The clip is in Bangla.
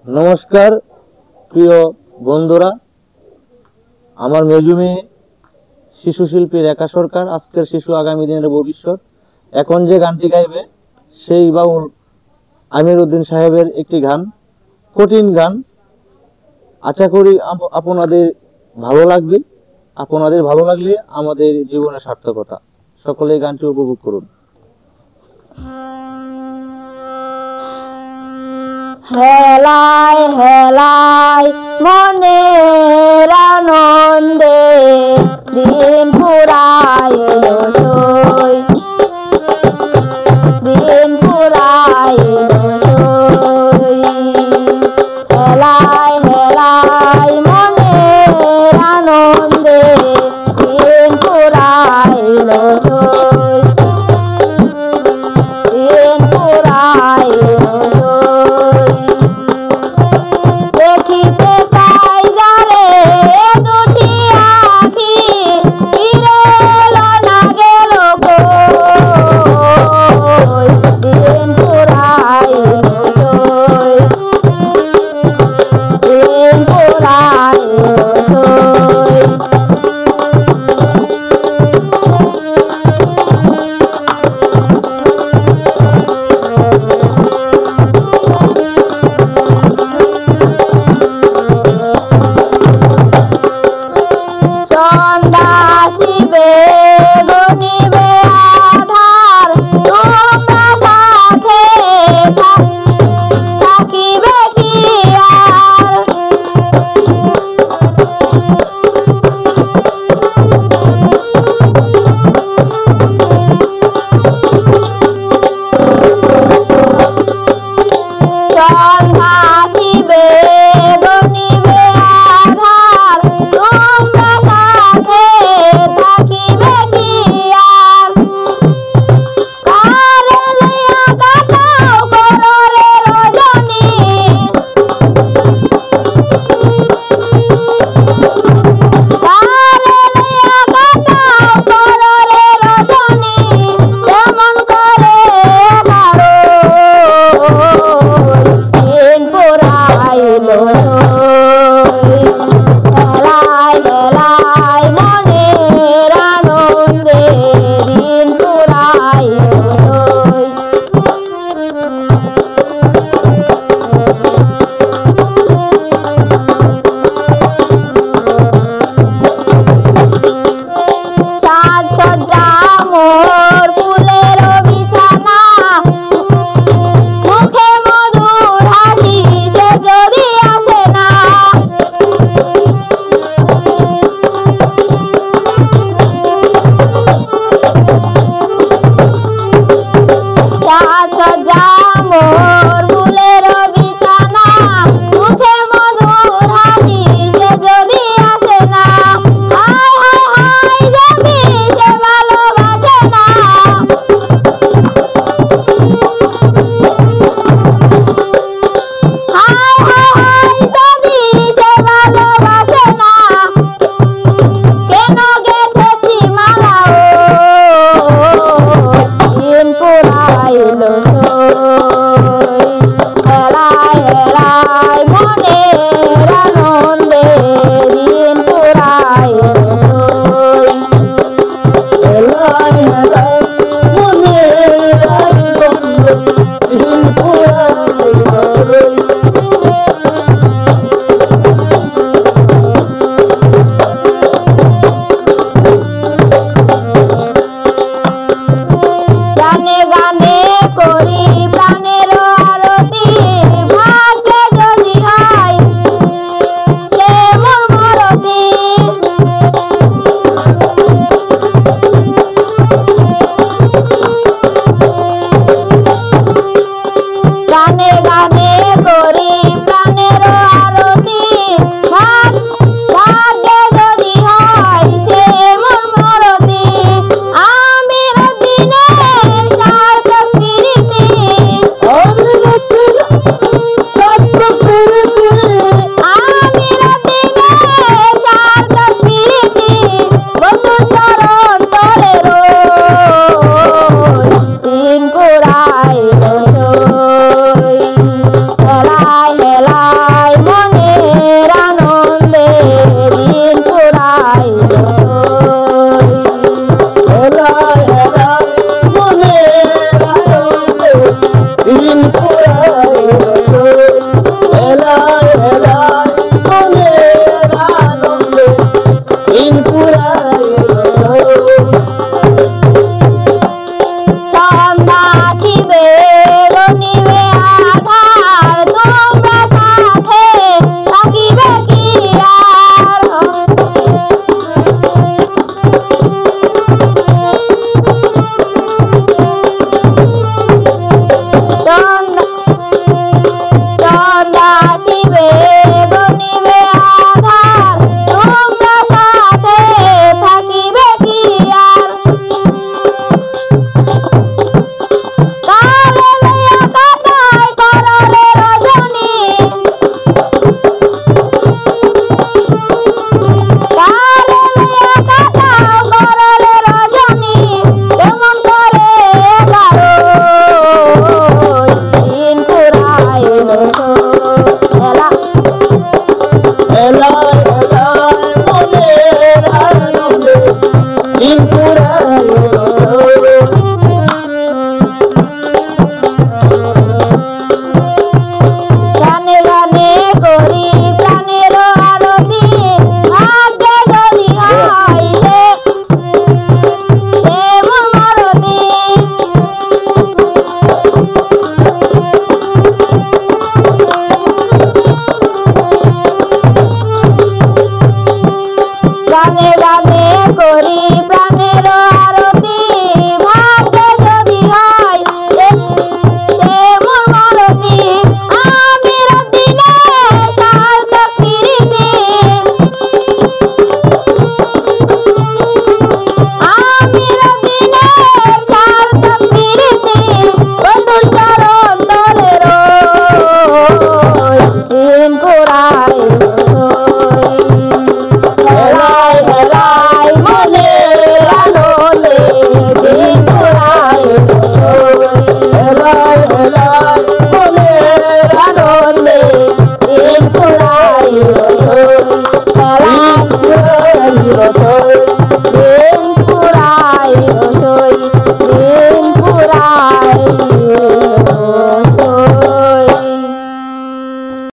নমস্কার প্রিয় বন্ধুরা, আমার মেজুমে শিশু শিল্পী রেখা সরকার। আজকের শিশু আগামী দিনের ভবিষ্যৎ। এখন যে গানটি গাইবে সেই বাউল আমির উদ্দিন সাহেবের একটি গান, কঠিন গান। আশা করি আপনাদের ভালো লাগবে। আপনাদের ভালো লাগলে আমাদের জীবনের সার্থকতা। সকলে গানটি উপভোগ করুন। হেলায় হেলায় মনের আনন্দে দিন পুরাইল সই, দিন পুরাইল সই। হেলায় হেলায় মনের আনন্দে দিন পুরাইল সই, দিন পুরাইল সই। দেখিতে চাই যারে দুটি আখি, ফিরে এলো না গেল কই, দিন পুরাইল সই, দিন পুরাইল সই। সন্ধ্যা আসিবে গনিবে আধার, তোমরা সাথে থাকিবে কি আর। সন্ধ্যা আসিবে গনিবে আধার, তোমরা সাথে থাকিবে কি আর। কারে লইয়া কাটাও কররে রজনী, কারে লইয়া কাটাও কররে রজনী, কেমন করে কারো দিন পুরাইল সই। হেলায় হেলায় মনের আনন্দে দিন পুরাইল সই। সাজসজ্জা মোর ফুলের বিছানা, মুখে মধুর হাসি সে যদি আসে না। সাজসজ্জা মোর ফুলের বিছানা, মুখে মধুর হাসি সে যদি আসে না। হায় হায় হায় যদি সে ভালোবাসে না, হায় হায় হায় যদি সে ভালোবাসে না, কেন গেথেছি মালা ও, দিন পুরাইল সই। হেলায় হেলায় মনের আনন্দে দিন পুরাইল সই। হেলায় হেলায় মনের আনন্দে দিন পুরাইল সই। গানে গানে করি প্রাণের আরতি, ভাগ্যে যদি হয় সে মোর মরতি। গানে গানে করি প্রাণের আরতি, ভাগ্যে যদি হয় সে মোর মরতি। আমির উদ্দিনের সার্থক প্রীতি, আমির উদ্দিনের সার্থক প্রীতি, বন্ধুর চরণ তলে রই, দিন পুরাইল সই। হেলায় রসই